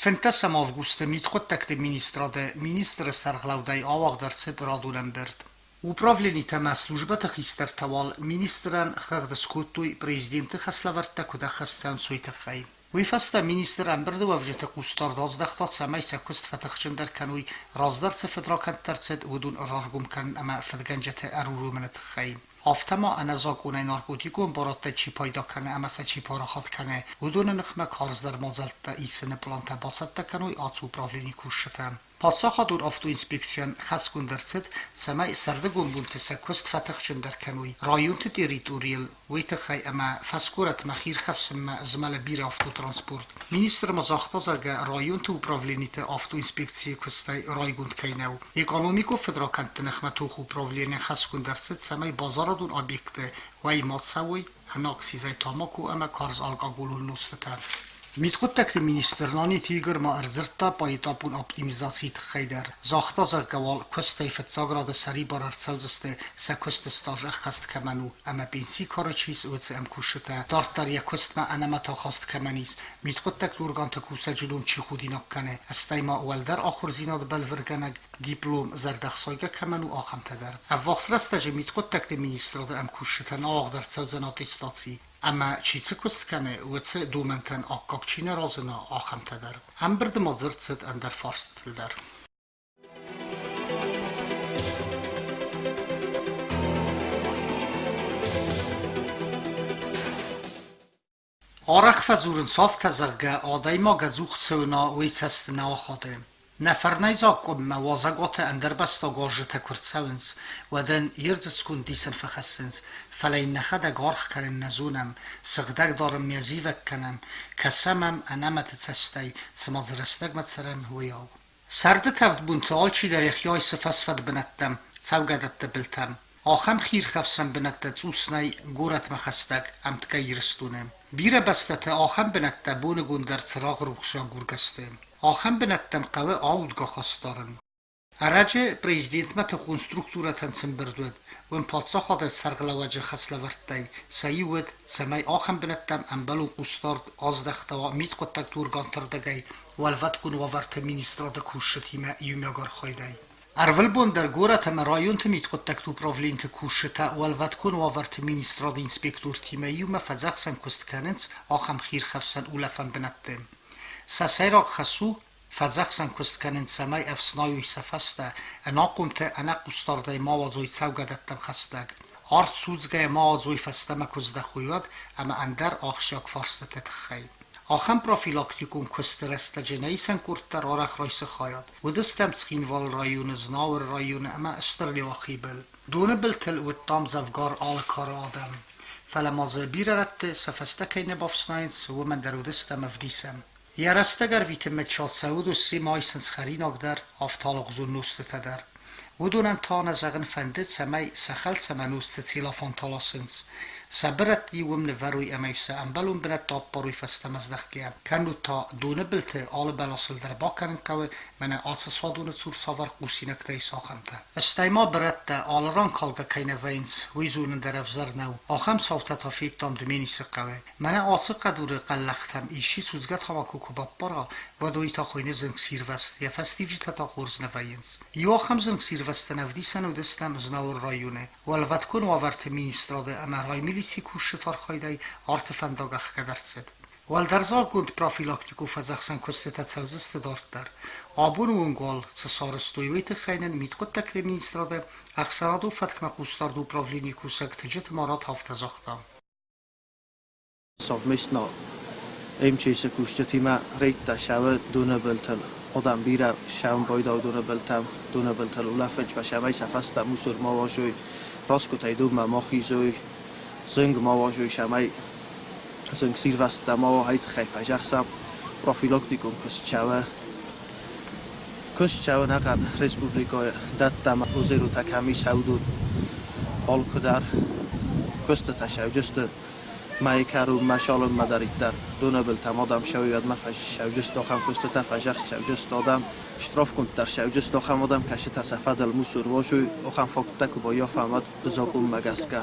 5 август mitqottaqti ministr Sarglauday avaqdarsid Radulembert. Управлените службата хистертавал министран хагдскутуй президенти хаславарта кудахассам суйтахай. Вифаста министр амберду вавжета кустар 12 самай сакуст фатахчандар кануй раздарц федракантарцед удун раргум кан ама фадганжата арурумнат хай. Автама аназакунай наркотикум баратта чи пайда کنه اما چی پاراخات کنه ودون نخمه کارزدر مازلتا ایسن پلانتا باستا کنوی آتو پراولینی کوشتم پادشاه دور افتو انسپکسیون خاص گندرسد سمای سردگون بونت سکوست فتح چندر کنوی رایونت تریتوریل ویتخای اما فسکورت مخیر خفسم زمال بیر افتو ترانسپورت مینیستر مزاختازاگه رایونت اپراولینیت افتو انسپکسی کستای رایگوند کینو اکانومیکو فدراکنت نخمه توخو پراولینی خاص گندرسد سمای بازار دون آبیکت وای ماتساوی هناکسی زی تاماکو اما کارز آلگاگولون نوستتر mitqottaqti ministernani tiger ma erzirta paytapun optimizacji tkhayder zaxta zargawal kwestay fetzagrad sari barar tsawziste sakost staj khast kamanu ama pensi karachis uts am kushta dartar yakostma anama ta khast kamanis mitqottaq urganta kusajilum chi khudinak kane astayma waldar akhir zinad balverganag diplom zardaxsoyga kamanu axamtadar avvaxsrastaj mitqottaqti ministrada am kushta nagdar tsawzanat istacji اما چیزی کست کنه وقت دومنتن آکاکچین رازنا آخم تدر هم برد مادر تد اندر فارست تلدر آرخ فزورن صاف تزرگه آدای ما گزوخ سونا ویت است نواخاده نفرنای زاکم موازقات اندر بستا گاجه تکرد سونس ودن یرزس کن دیسن فخسنس فلین نخد گارخ کرن نزونم سغدک دارم میزیوک کنم کسمم انامت تستی سمازرستگ متسرم ویاو سرد تفت بونت آلچی در اخیای سفسفت بنتم سوگدت بلتم آخم خیر خفسم بنتت زوسنای گورت مخستگ امتگه یرستونم بیره بستت آخم بنت بون گندر چراغ روخشا گورگستم آخم بنتم قوه آودگاه خواستارن ارجه پریزیدنت مت کنسترکتورا تنسم بردود وان پادشاه خود سرگلواجه خسلورتای سایود سمای آخم بنتم انبلون قستارد آزدختا میت قطق تورگانتردگی والوت کن وورت مینیستراد کوشتی ما یومیاگر خایدای اول بندر گورت مرایونت میت قطق تو پراولینت کوشتا والوت کن وورت مینیستراد اینسپکتور تیما یوم فزخسن کست کننس آخم خیر خفسن اولفن بنتم سسیراک خسو فزخسن کست کنن سمای افسنایوی سفسته انا قمت انا قستارده ماوازوی سوگدتم خستگ آرد سوزگه ماوازوی فستم کزده خویاد اما اندر آخشاک فارسته تخی آخم پروفیلاکتیکون کست رسته نیسن کردتر آرخ رایس خواید و دستم تسخینوال رایون زناور رایون اما استرلی واخیبل دونه بلتل و تام زفگار آل کار آدم فلمازه بیر رد سفسته کینه بافسناینس و من در دستم افدیسم یارستگر ویتمت شاد سعود و سی مایسنس خریناک در آفتالق زون نوست تدر و دونن تا نزغن فندت سمای سخل سمنوست تسیلا فانتالاسنس سبرت دی ومن وروی امیسه انبلون بنت تاب باروی فستم از دخگیم کنو تا دونه بلته آل بلاسل در باکنن قوه من آساسا دونه سور ساور قوسینک تای ساخمته استایما برت آل ران کالگا کینه وینس ویزونن در افزر نو آخم ساوته تا فیبتام دمینیس قوه من آسا قدور قلختم ایشی سوزگت هواکو کباب برا و دوی تا خوینه زنگ سیروست یا فستیوجی تا خورز نوینس یو آخم زنگ سیروست نفدیسن و دستم زناور رایونه والوت کن وورت مینیستراده اما رای میلیسی کوشتار خایدای آرت فنداگخ کدرسد والدرزا گوند پروفیلاکتیکو فزخسن کستت سوزست دارد در آبون و انگوال سسارستوی ویت خینن میتقود تکل مینیستراده اخسرادو فتک مقوستاردو پراولینی کوسک تجت مارات هفت زاختم Совместно эмчейсе куштатима рейта шава дуна бэлтал одам бира шавм бойда дуна бэлтал улафенч ба шавай сафаста мусур мавашуй роску тайду ма махизуй زنگ مواشوی شمای زنگ سیروست ما هایت خیف اجاقسام پروفیلاکتیکوم کس چاو نقد ریسپوبلیکای دادم وزیرو تکمی سعودود آل کدر کست تشاو جست مای کارو ماشالم مدارید در دونه بلتم آدم شوید مفش شو جست آخم کست تفجاقس شو جست آدم اشتراف کند در شو جست آخم آدم کش تصفد الموسور واشوی آخم فکت کو یا فهمد بزاگم مگسکه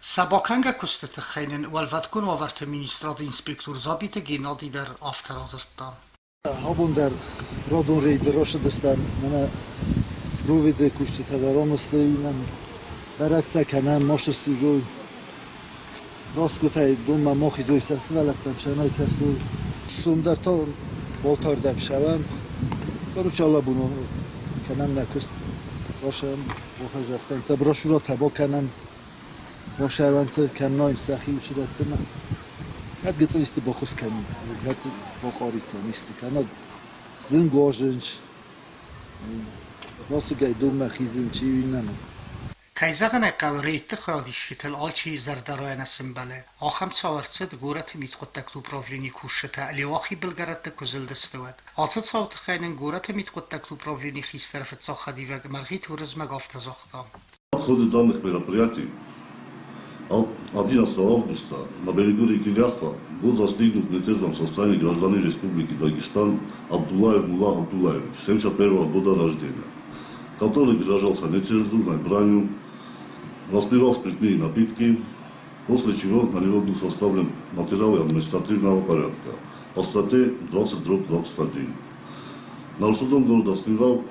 سباکنگه کستت خینن والوت کن وورت مینیستراد اینسپکتور زابیت گینادی در آفترازستان Habun der rodun rejde roşedistan mana ruvide kuşçu tadaronosti nam beraksa kanam moşestu joy Roskutay duma moxi zoy sasvalattam shanay kasu sundar to boltordam shavam Короче, bunu kanam nakust basham boxajaqsan ta broshura tabo kanam boşavantı kannoy saxi uchidatdim Kad gitslisti boxus kani kad boqoritsa misti kana zin gojinch Rosgay duma xizinchi winam Kajzagana qawriytti xodishtil alchi zardaroyana simbale. Axam sawartsid gorat mitqottak tuprovlini kushita liwaxi bilgaratda kuzildistawad. Alsid sawt khaynin gorat mitqottak tuprovlini xistarfet saxadivag marghi туризмаг автозохта. В ходе данных мероприятий 11 августа на берегу реки Ляхва был застигнут в нетрезвом состоянии гражданин Республики Дагестан Абдулаев Мула Абдулаевич, 71 года рождения, который выражался нецензурной бранью, распивал спиртные напитки, после чего на него был составлен материалы административного порядка по статье 20/21. Нарсудом города Скинвал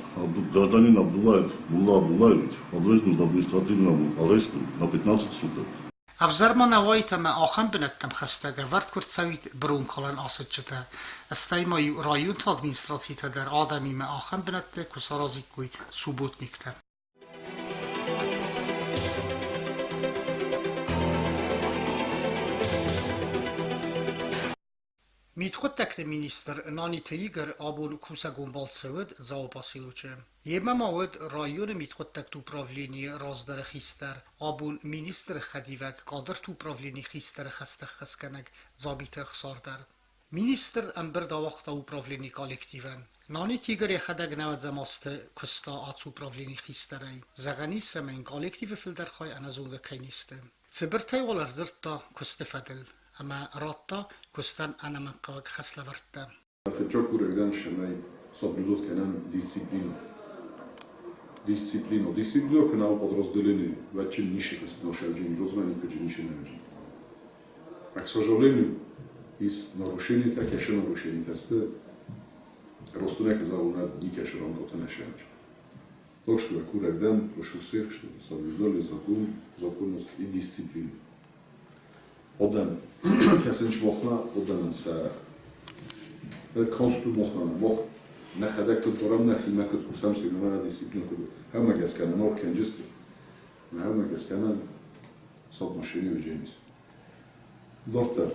гражданин Абдулаев Мула Абдулаевич подвергнут административному аресту на 15 суток. Afzarmana wajtama axam binattam khastaga vart kurtsawit brun kolan asitchita. Astayma rayun administratsita dar adami ma axam binatte kusarazikuy subutnikta. Mitqottakte minister Nani Teiger abun kusa gombaltsawid zaopasiluche. Yemamawid rayon mitqottak tupravlini razdar xistar abun minister khadivak qadir tupravlini xistar khasta khaskanag zabita xsardar. Minister amber da vaqta upravlini kollektivan. Nani Teiger khadag nawad zamaste kusta at upravlini xistaray. Zagani semen kollektive filder khay anazunga kayniste. Sibirtay walar zirta kustefadil. Ama ratta kustan anamakak xaslavarta. Çok uğraşan şemay sobludot kenan disciplino kanal podrozdeleni većin niši došavđeni rozvojni koji niši neveđeni. A k sažalenju iz narušenita keše narušenita ste rostunek za una dikeše ronkote neševeđeni. Dok što je kurek dan prošu svih što sobludoli zakonnost i disciplinu. Odem kesinč mochna, odem se konstu mochna, moch nechadek kulturam nechime kut kusam si gana disciplinu kudu. Hema geskenen orkencist, hema geskenen sad mašini uđenis. Dorter,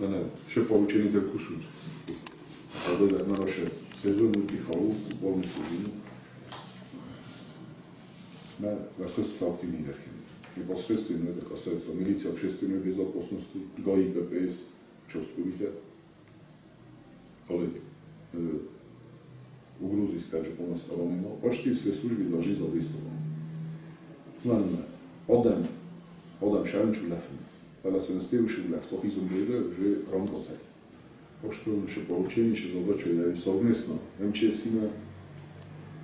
bana še poučeni del kusud. Tada da naroše sezonu dihavu, futbolni sezonu. Me vakıst fakti liderkim. Непосредствено е така се милиция, обществено безопасност, ГАИ, ППС, участковите, але угрози, скаже, по-наставане, но почти все служби държи за действие. Знаме, одем шавенчу лефен, але се настеваше леф, тох изобреде, že ранкоте. Pošto še poručeni, še zadачuje da je совместно, МЧС има,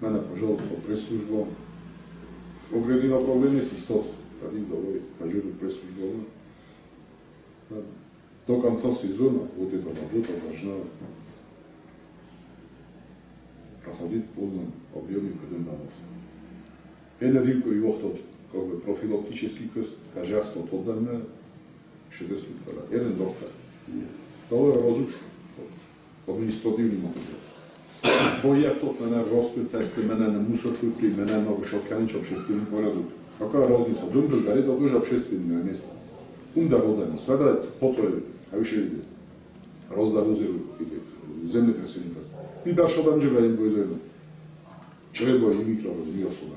мене, пожалуйста, прес-служба, огредила проблеми с истот. Tady dovolí kažu preslužbovna. Do konca sezóna bude to работа должна проходить в полном объеме кредитов. Един koji вохтот как бы профилактический курс кажется отдана 60 хвала. Един доктор. Това е разуч административни материали. Боя в тот мене разпит тести мене не мусор купи мене нарушал канич общественный порядок. Какая разница? Думбел горит, это тоже общественное место. Умда вода, света поцой, а еще люди раздорозили землетрясение. И дальше там живем будет. Человек будет не микро, не особо.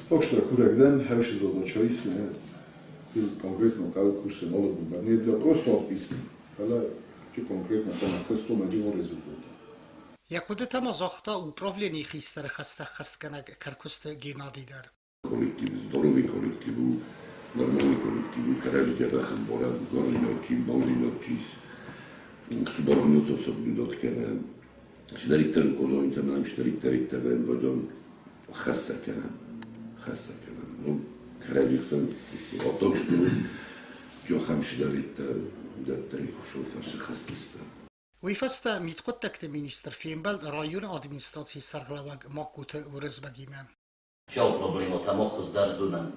Так что курек ден, а еще задача конкретно как курсы молоду, не для просто отписки, когда конкретно по накосту найдем результат. Якуде там азахта управление хистер хаста хастканаг каркуст генадидар. Kolektiv, zdorowy kolektivu, normalny kolektivu, każdy chambora, gorzinoci, bożinoci, suboroniuc osobny dotkene, şideriklerin kozon temelen, şideriklerin teben, bojdan, hassa kenem. No, każdy sen, o to, że jo ham şiderikler, da tej koszul farşı hastista. Уйфаста миткоттакты министр Фембел район администрации сарглаваг макуты урызбагиме. Čo problémot a mochos darzunan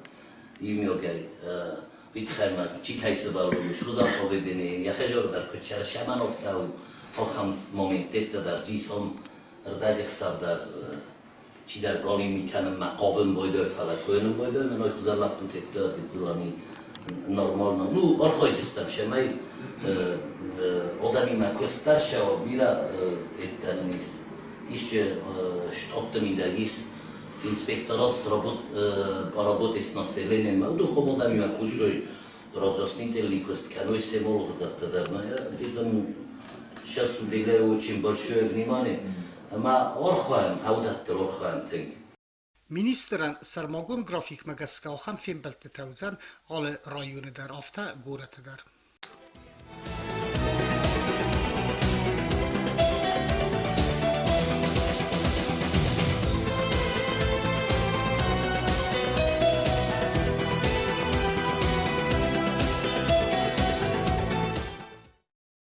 imjogaj itchema čikajsevalo šuzam povedené ja hežor dar kočar šamanov tau hocham momentet dar jison rdadek savdar či dar golim mikanam makovem boydo fala koenem boydo no kuzala putet zulami normalno nu orhojdistam shemay odami ma kostarshao bira etternis işçi optimidagis inspektoros работи с населением, а духовно да ми акусој разяснителни канои се молог за да видам сейчас уделяю очень большое внимание, ама орхаем, аудаттер орхаем тенк. Ministeren sarmogun grafik magaskaucham Fembel 2000 alle rajone der afta góra der.